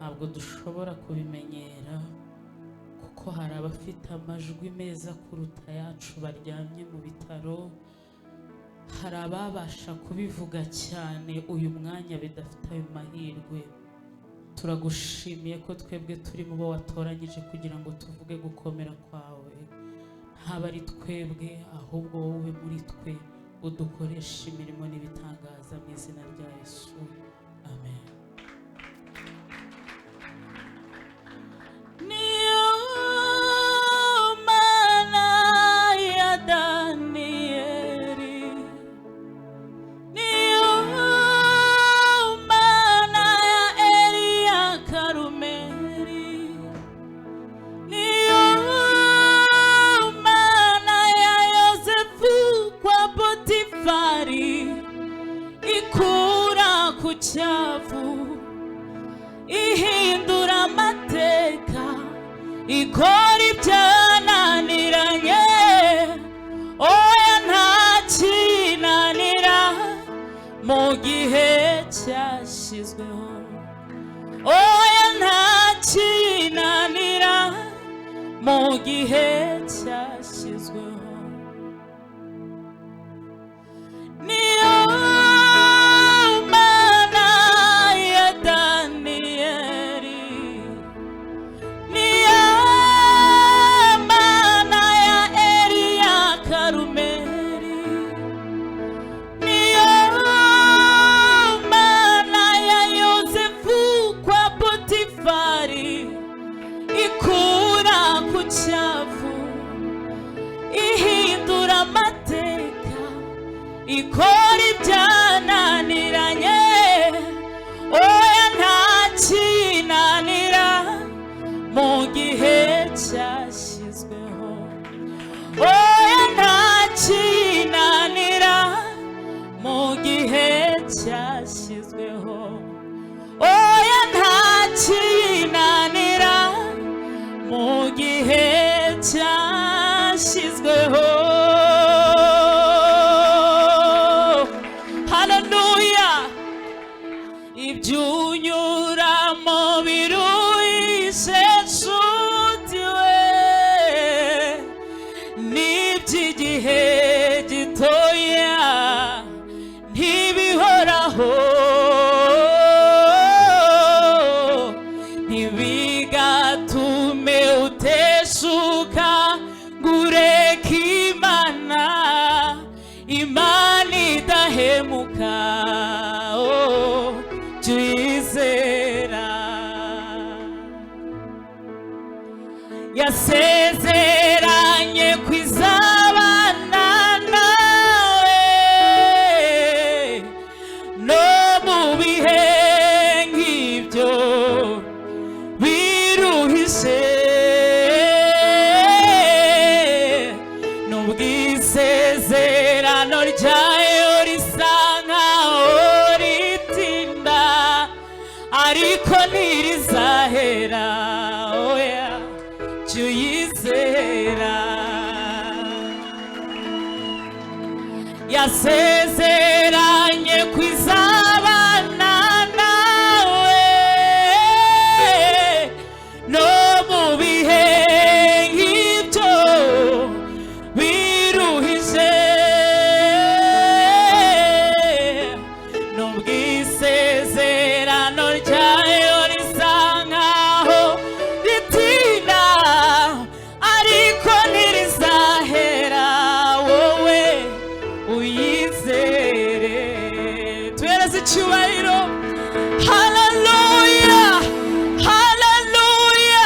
ntabwo dushobora kubimenyera kuko hari abafite amajwi meza kuruta yacu baryamye mu bitaro, hari ababasha kubivuga cyane uyu mwanya bidafite ayo mahirwe. Turagushimiye ko twebwe turi mu bo watoranyije kugira ngo tuvuge gukomera kwawe. Ntaba ari twebwe ahubwo wowe muri twe udukoresha imirimo n'ibitangaza mu izina rya Yesu, amen. Niyo mana ya Daniyeli, niyo mana ya Eliya Karumeli, niyo mana ya Yosefu kwa Potifari, ikura ku cyavu ihindura amateka, ikora ibyananiranye, oya ntakinanira mu gihe cyashyizweho, oya ntakinanira mu gihe cyashyizweho. Niyo mana ya Daniyeli, niyo mana ya Eliya Karumeli, niyo mana ya Yosefu kwa Potifari, ikura ku cyavu ihindura amateka, ikora ibyananiranye, oya ntakinanira mu gihe cyashyizweho, oya ntakinanira mu gihe cyashyizweho, oya ntakinanira mu gihe cyashyizweho. Haleluya! Ibyo unyuramo biruhije nshuti we, n'iby'igihe gitoya ntibihoraho, ntibigatume uteshuka ngo ureke Imana, Imana idahemuka, jya uyizera. Yasezeranye kwizabana nawe no mu bihe nk'ibyo biruhije, n'ubwisezerano ryayo risa nkaho ritinda ariko ntirizahera, oya jya uyizera. Yasezeranye kwizabana nawe no mu bihe nk'ibyo biruhije, n'ubwisezerano ryayo risa nkaho ritinda ariko ntirizahera, wowe uyizere. Tuhereze icyubahiro. Haleluya, haleluya.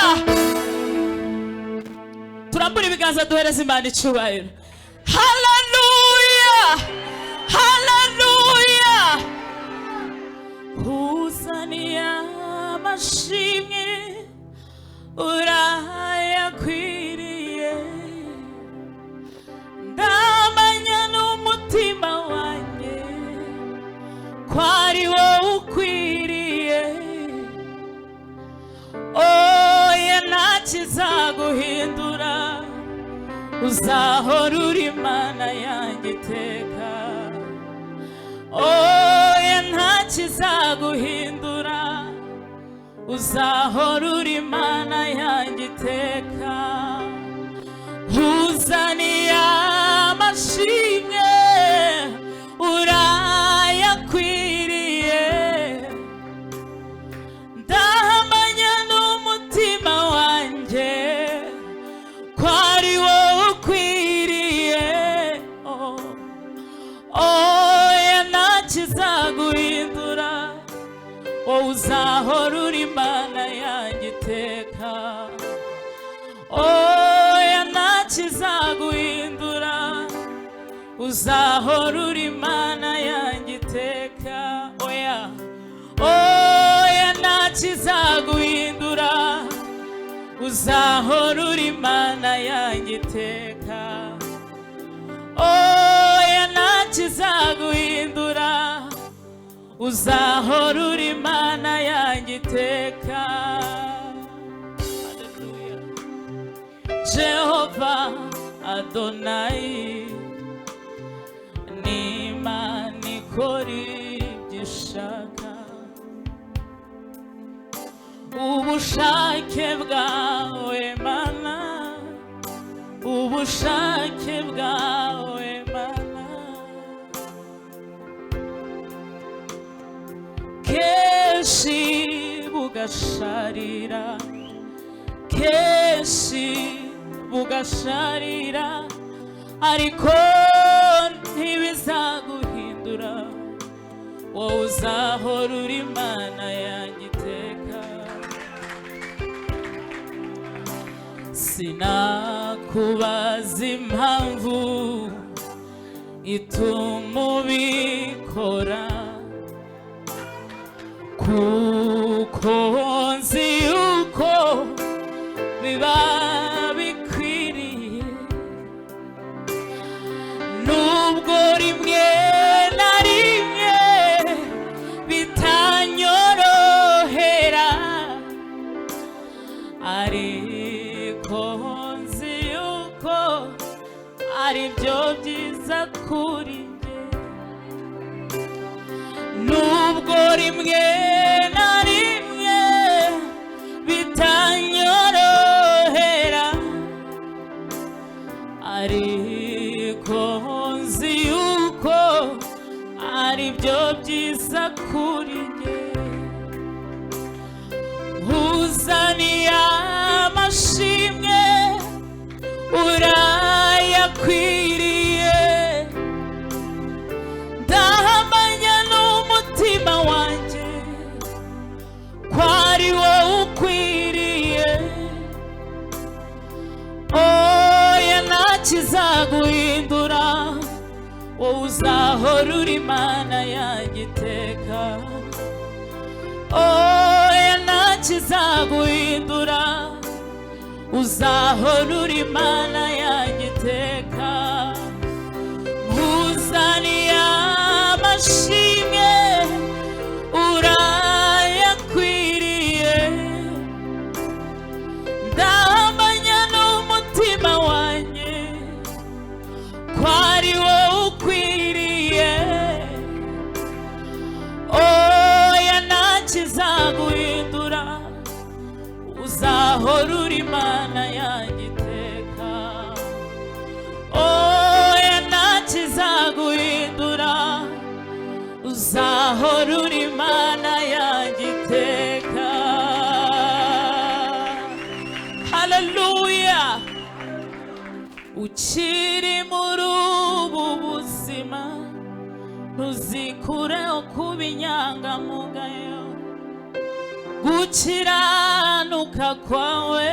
Turambura ibiganza duhereze Imana icyubahiro. Haleluya, haleluya. Uzaniye amashimwe urayakwiriye, ndamanya n'umutima wanjye ko ari wowe ukwiriye, oya ntakizaguhindura, uzahora uri Imana yanjye iteka, oya ntakizaguhindura, uzahora uri Imana yanjye iteka. Uzaniye amashimwe urayakwiriye, ndahamanya n'umutima wanjye ko ari wowe ukwiriye. Oya ntakizaguhindura, wowe uzahora uri Imana yanjye iteka. Oya ntakizaguhindura, uzahora uri Imana yanjye iteka. Oya ntakizaguhindura, uzahora uri Imana yanjye iteka. Oya ntakizaguhindura, uzahora uri Imana yanjye iteka. Hallelujah. Jehova Adonai ni Imana ikora ibyo ishaka. Ubushake bwawe Mana, ubushake bwawe Mana, kenshi bugasharira, kenshi bugasharira, ariko ntibizaguhindura, wowe uzahora uri Imana yanjye iteka. Sinakubaza impamvu ituma ubikora, kuko nzi yuko biba bikwiriye. Nubwo rimwe na rimwe bitanyorohera, ariko nzi yuko ari byo byiza kuri njye. Nubwo rimwe na rimwe bitanyorohera, ariko nzi yuko ari byo byiza kuri njye. Uzaniye amashimwe urayakwiriye, ndahamanya n'umutima wanjye ko ari wowe ukwiriye. Oya ntakizaguhindura, wowe uzahora uri Imana yanjye iteka. Oya ntakizaguhindura, uzahora uri Imana yanjye iteka. Uzaniye amashimwe urayakwiriye, ndahamanya n'umutima wanjye ko ari wowe ukwiriye. Oya ntakizaguhindura, uzahora uri Imana yanjye iteka. Oya ntakizaguhindura, uzahora uri Imana yanjye iteka. Hallelujah. Ukiri muri ubu buzima, ntuzikureho kuba inyangamugayo. Gukiranuka kwawe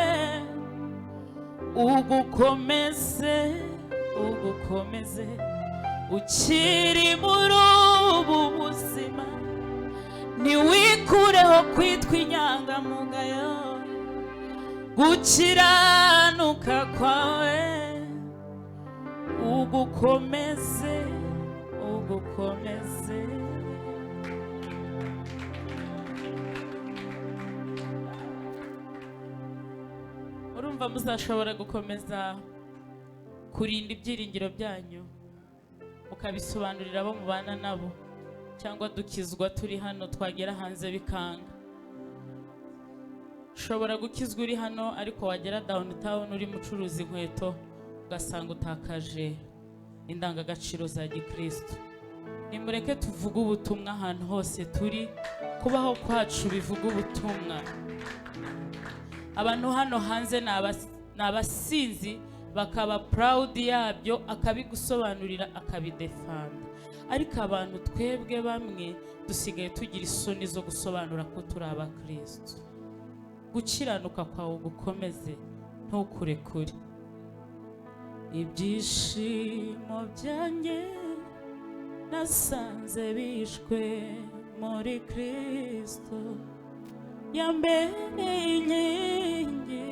ugukomeze, ugukomeze. Ukiri muri ubu buzima, ntiwikureho kwitwa inyangamugayo. Gukiranuka kwawe ugukomeze, ugukomeze. Urumva muzashobora gukomeza kurinda ibyiringiro byanyu, mukabisobanurira abo mubana nabo, cyangwa dukizwa turi hano twagera hanze bikanga. ushobora gukizwa uri hano ariko wagera downtown uri mucuruzi inkweto ugasanga utakaje indangagaciro za gikristo. Nimureke tuvuge ubutumwa ahantu hose turi, kubaho kwacu bivuga ubutumwa. Abantu hano hanze n'abasinzi bakaba proud yabyo, akabigusobanurira akabidefanda, ariko abantu twebwe bamwe dusigaye tugira isoni zo gusobanura ko turi abakristo. Gukiranuka kwawe gukomeze, ntukurekure. Ibyishimo byanjye nasanze bishwe muri Kristo, yambereye inkingi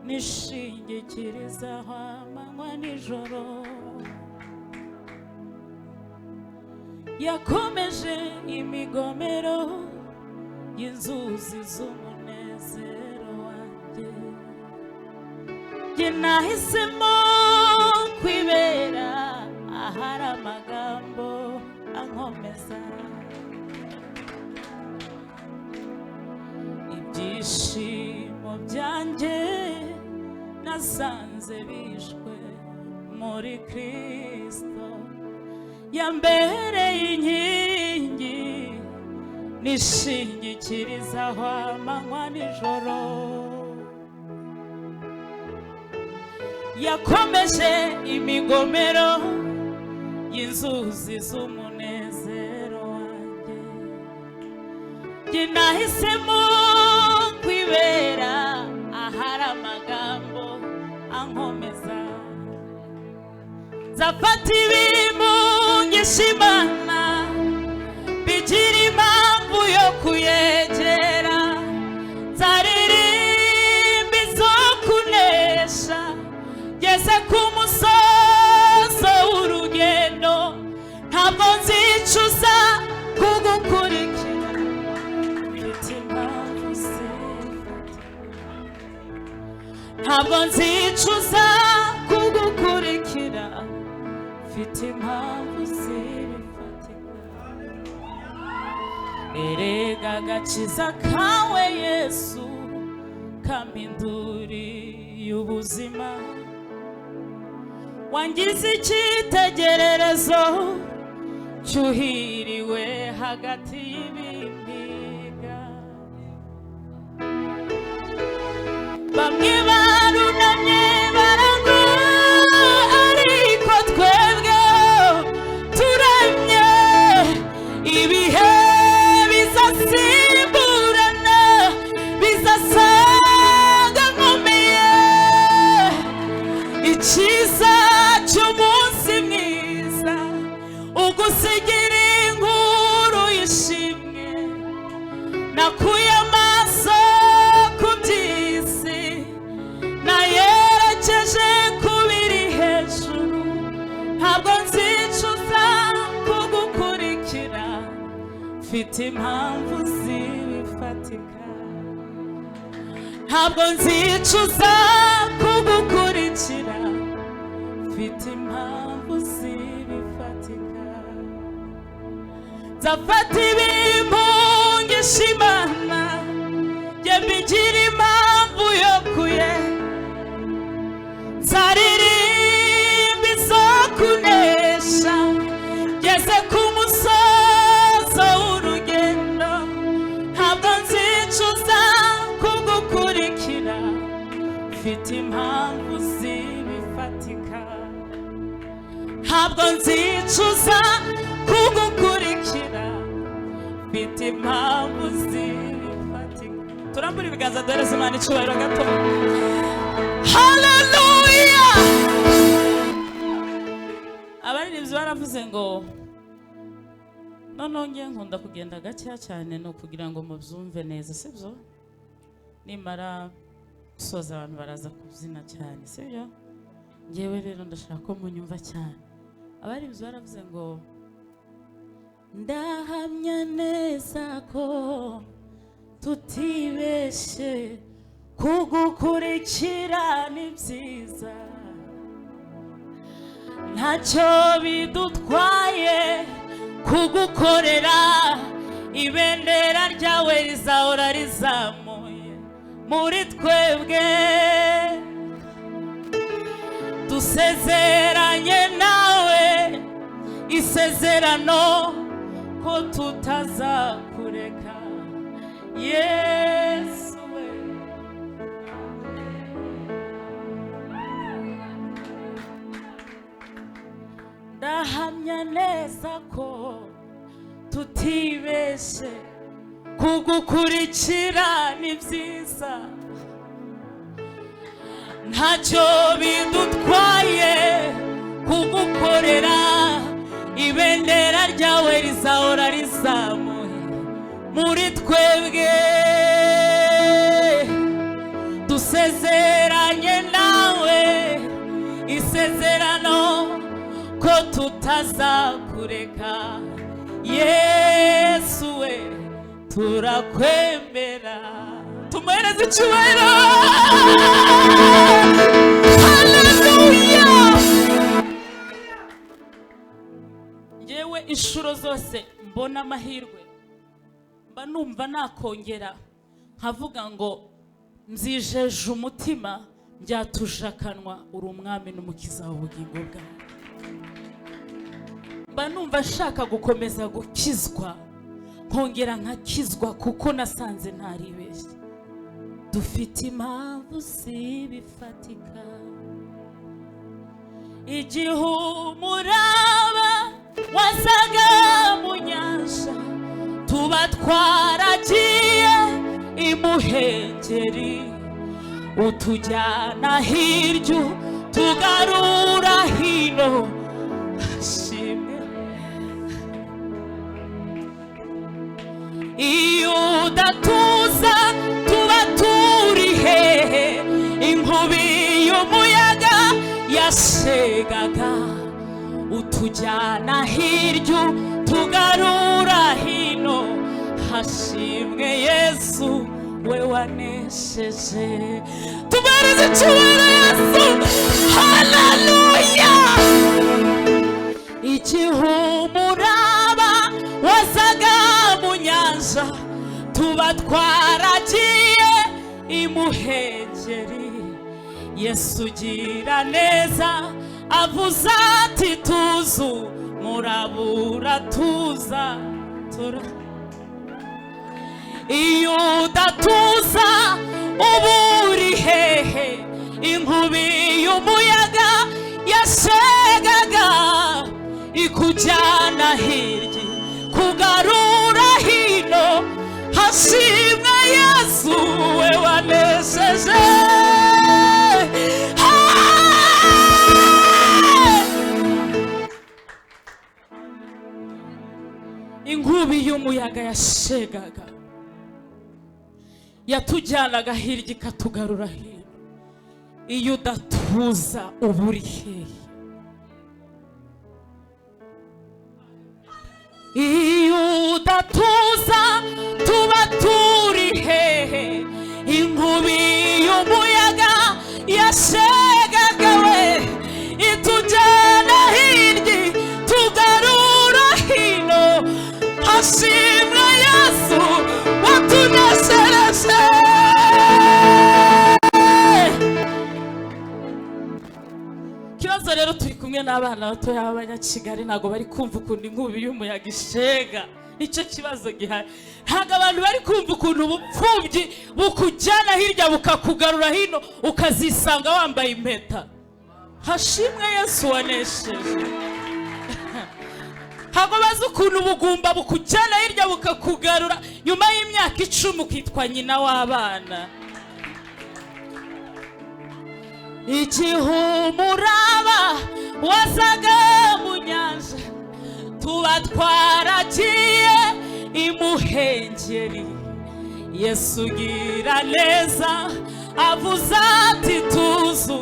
nishingikirizaho amanywa nijoro. Yakomeje imigomero y'inzuzi z'umunezero wanjye. Jye nahisemo kwibera ahari amagambo ankomeza. Ibyishimo byanjye nasanze bishwe muri Kristo, yambereye inkingi nishingikirizaho amanywa nijoro. Yakomeje imigomero y'inzuzi z'umunezero wanjye. Jye nahisemo kwibera ahari amagambo ankomeza. Nzafata ibimungisha Imana bigira impamvu yo kuyegera. Nzaririmba izo kunesha ngeze ku musozo w'urugendo. Ntabwo nzicuza kugukurikira, mfite impamvu zifatika. Ntabwo nzicuza kugukurikira, mfite impamvu zifatika. Erega agakiza kawe Yesu kampinduriye ubuzima. Wangize icyitegererezo cyuhiriwe hagati y'ibimiga. Bamwe barunamye baragwa, ariko twebwe turemye. Ibihe bizasimburana, bizasaga nkomeye. Icyiza cy'umunsi mwiza ugusigira inkuru y'ishimwe. Nakuye amaso ku by'isi, nayerekeje ku biri hejuru. Ntabwo nzicuza kugukurikira, mfite impamvu zibifatika. Ntabwo nzicuza kugukurikira, mfite impamvu zibifatika. Nzafata ibimungisha Imana jye mbigira impamvu yo nzaririmba izo kunesha ngeze ku musozo w'urugendo. Ntabwo nzicuza kugukurikira, mfite impamvu zibifatika. Ntabwo nzicuza kugukurikira, mfite impamvu zibifatika. Turambura ibiganza duhereze Imana icyubahiro gato. Haleluya! Abaririmbyi baravuze ngo noneho ngiye nkunda kugenda gakeya cyane, no kugira ngo mubyumve neza, sibyo? Nimara gusoza abantu baraza kubyina cyane, sibyo? Ngewe rero ndashaka ko munyumva cyane. Abaririmbyi baravuze ngo ndahamya neza ko tutibeshe, kugukurikira ni byiza. Ntacyo bidutwaye kugukorera, ibendera ryawe rizahora rizamuye. muri twebwe dusezeranye nawe isezerano ko tutazakureka Yesu we. Ndahamya neza ko tutibeshe kugukurikira ni byiza ntacyo bidutwaye kugukorera ibendera ryawe rizahora rizamuye muri twebwe dusezeranye nawe isezerano ko tutazakureka Yesu we turakwemera tumuhereze icyubahiro haleluya. Yewe inshuro zose mbona amahirwe mba numva nakongera nkavuga ngo mzijeje umutima byatuje akanwa uri umwami n'umukiza w'ubugingo bwawe. Mba numva nshaka gukomeza gukizwa nkongera nkakizwa kuko nasanze ntaribeshye. Dufite impamvu zibifatika igihe umuraba wasaga mu nyanja tuba twaragiye imuhengeri utujyana hirya tugarura hino shimwe. Iyo udatuza tuba turi hehe inkubi y'umuyaga yashegaga utujyana hirya tugarura hino hashimwe Yesu we wanesheje. Tubereze icyubahiro Yesu haleluya. Igihe umuraba wasaga mu nyanja tuba twaragiye imuhengeri Yesu ugira neza avuze ati tuzu murabura tuza iyo udatuza uba uri hehe inkubi y'umuyaga yashegaga ikujyana hirya kugarura hino hashimwe Yesu we wanesheje. Inkubi y'umuyaga yashegaga yatujyanaga hirya ikatugarura hino. Iyo udatuza uba uri hehe? Iyo udatuza tuba turi hehe inkubi y'umuyaga yashegaga we itujyana hirya tugarura hino hashimwe Yesu watuneshereje. Kibazo rero turi kumwe n'abana batoya b'Abanyakigali ntago bari kumva ukuntu inkubi y'umuyaga ishega. Nicyo kibazo gihari. Ntago abantu bari kumva ukuntu ubupfubyi bukujyana hirya bukakugarura hino ukazisanga wambaye impeta. Hashimwe Yesu wanesheje. Ntago bazi ukuntu ubugumba bukujyana hirya bukakugarura nyuma y'imyaka 10 ukitwa nyina w'abana. Igihe umuraba wasaga mu nyanja tuba twaragiye imuhengeri Yesu ugira neza avuze ati tuzu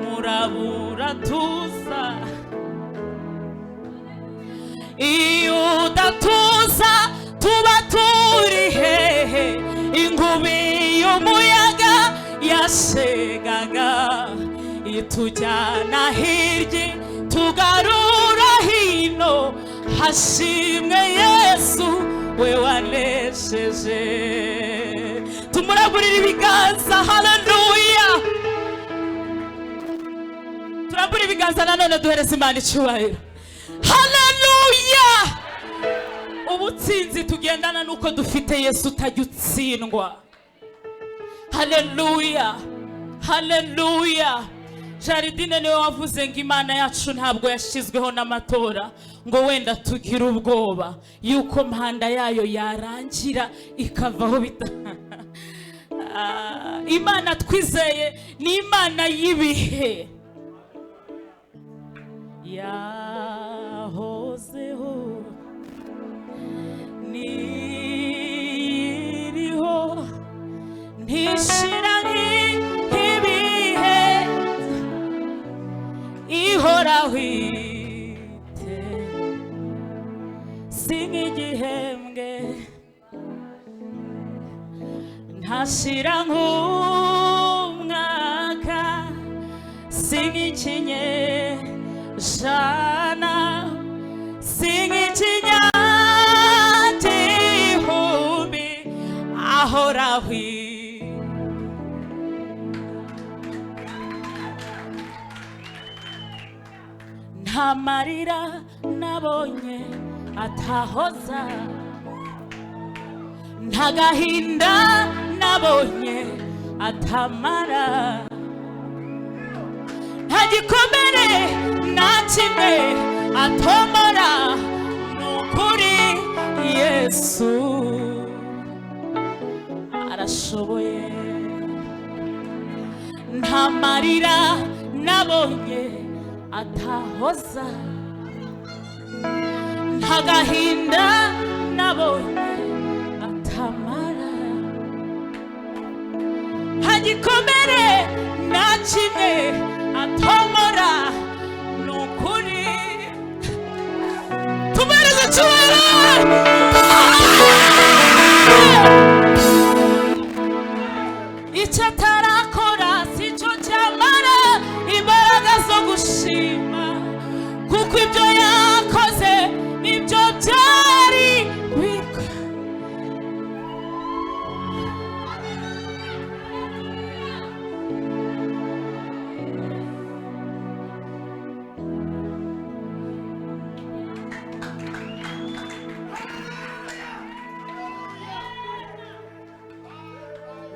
murabura tuza. Iyo udatuza tuba turi hehe inkubi y'umuyaga yashegaga itujyana hirya tugarura hino hashimwe Yesu we wanesheje. tumuragurira ibiganza. Haleluya. Turagura ibiganza nanone duhereza Imana icyubahiro. Haleluya. Ubutsinzi tugendana nuko dufite Yesu utajya utsindwa. Haleluya. Haleluya. Jaridine niwe wavuze ngo Imana yacu ntabwo yashizweho n'amatora ngo wenda tugira ubwoba yuko manda yayo yarangira ikavaho bita. Imana twizeye ni Imana y'ibihe. Yahozeho niriho ntishira nk'ibihe ihoraho ite singigihembwe ntashira nk'umwaka singikinyejana singikinyagihumbi ahoraho nta marira nabonye atahoza nta gahinda nabonye atamara nta gikomere na kimwe atomora nukuri Yesu arashoboye nta marira nabonye atahoza nta gahinda nabonye atamara nta gikomere na kimwe atomora nukuri tumereze cyubahiro icyo atarakora si cyo cyamara imbaraga zo gushima kuko ibyo yakoze nibyo byari bikwiye.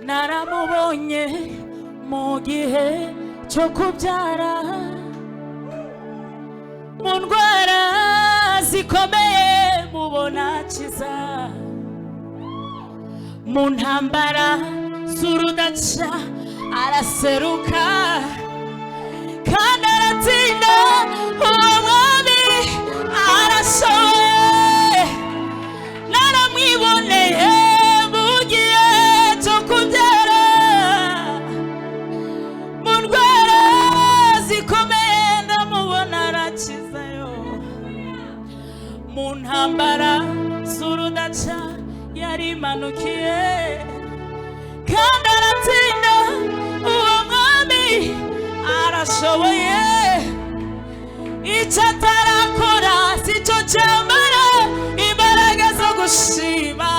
Naramubonye mu gihe cyo kubyara mu ndwara zikomeye mubona akiza mu ntambara z'urudaca araseruka kandi aratsinda uwo mwami arashoboye naramwiboneye mu gihe cyo kubyara mu ndwara zikomeye ndamubona arakizayo mu ntambara z'urudaca yarimanukiye kandi aratsinda uwo mwami arashoboye icyo atarakora si cyo cyamara imbaraga zo gushima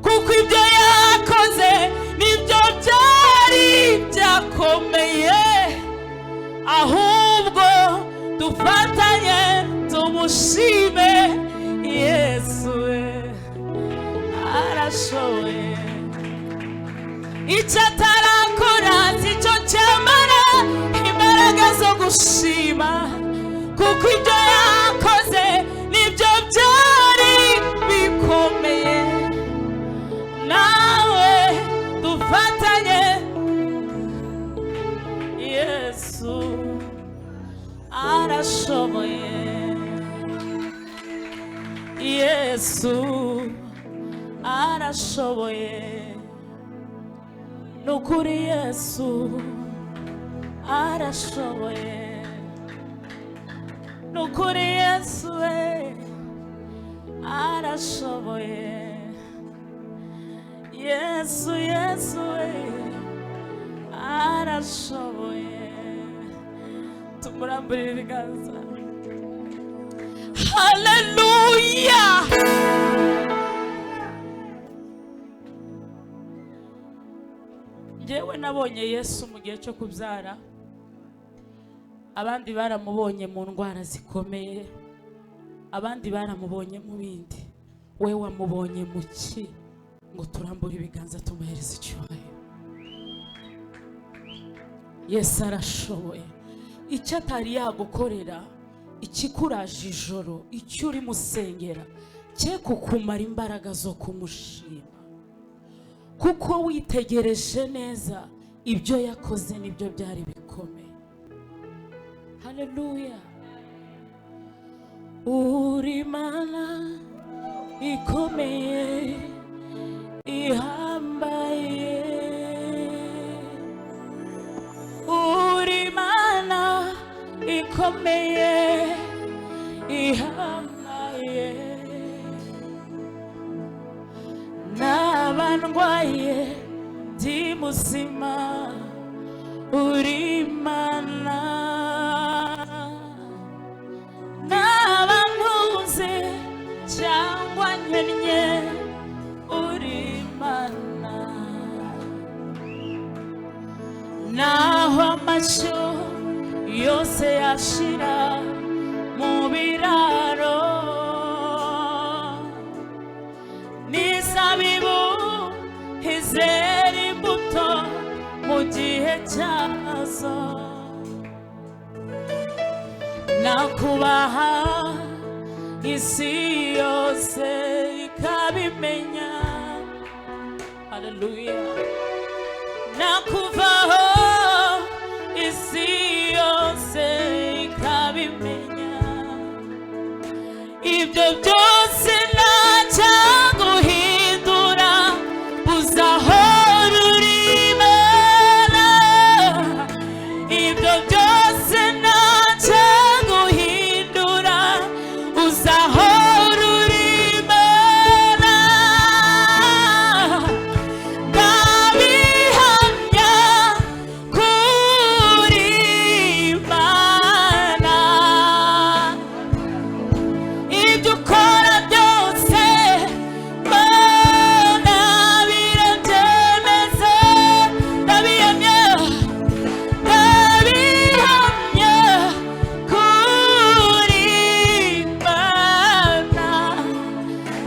kuko ibyo yakoze nibyo byari byakomeye ahubwo dufatanye tumushime Yesu arashoboye icyo atarakora si cyo cyamara imbaraga zo gushima kuko ibyo yakoze nibyo byari bikomeye nawe dufatanye Yesu arashoboye Yesu arashoboye nukuri Yesu arashoboye nukuri Yesu arashoboye Yesu Yesu arashoboye tumuramburire ibiganza. Haleluya. njyewe nabonye Yesu mu gihe cyo kubyara, abandi baramubonye mu ndwara zikomeye, abandi baramubonye mu bindi, we wamubonye mu ki ngo turambure ibiganza tumuhereze icyubahiro. Yesu arashoboye. Icyo atari yagukorera, ikikuraje ijoro, icyo uri musengera cye kukumara imbaraga zo kumushima, kuko witegereje neza ibyo yakoze nibyo byari bikomeye. Haleluya. Uri Imana ikomeye ihambaye, uri Imana ikomeye ihambaye, nabandwaye ndi muzima, uri Imana, nabantuze cyangwa nkennye, uri Imana, naho amashyo yose yashira mu biraro, n'izabibu izera imbuto mu gihe cyazo, nakubaha isi yose ikabimenya. Haleluya. Nakuvaho isi yose ikabimenya, ibyo byose ntacyaguhindura, uzahora uri Imana, ibyo byose ntacyaguhindura, uzahora uri Imana, ndabihamya kuri Imana, ibyo ukora byose Mana birabyemeza, ndabihamya kuri Imana,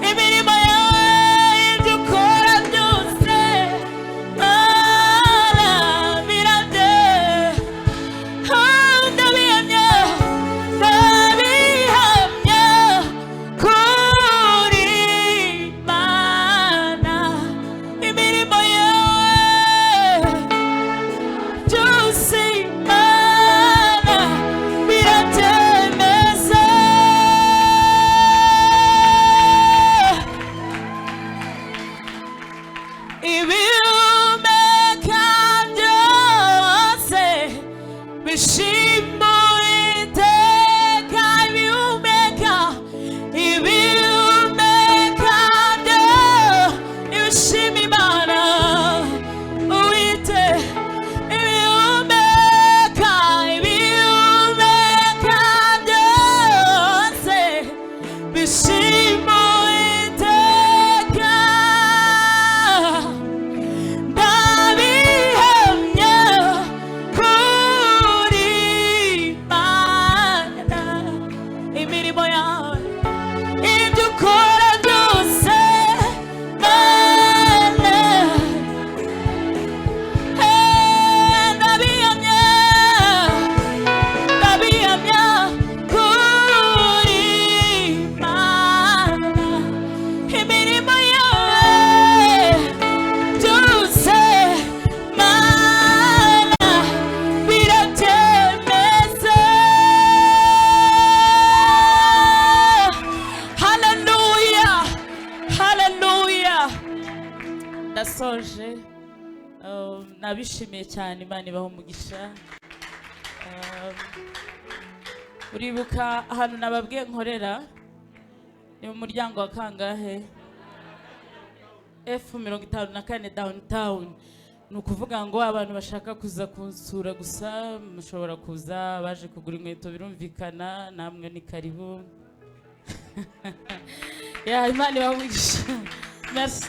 imirimo yawe ibyo ukora byose Mana ndabihamya kuri Imana, imirimo yawe byose Imana birabyemeza. Ibihumeka byose bishima Uwiteka, ibihumeka bishima Imana Uwiteka, ibihumeka byose bishima Uwiteka, ndabihamya kuri Imana, imirimo yawe ibyo ukora byose Mana, ndabihamya kuri Imana, imirimo yawe byose Mana birabyemeza. Haleluya, haleluya. Ndasoje. Nabishimiye cyane, Imana ibaha umugisha. Uribuka ahantu nababwiye nkorera ni mu muryango wa kangahe? F54 downtown. Ni ukuvuga ngo abantu bashaka kuza kunsura gusa mushobora kuza, baje kugura inkweto birumvikana, namwe ni karibu. Ya Imana ibaha umugisha. Merci.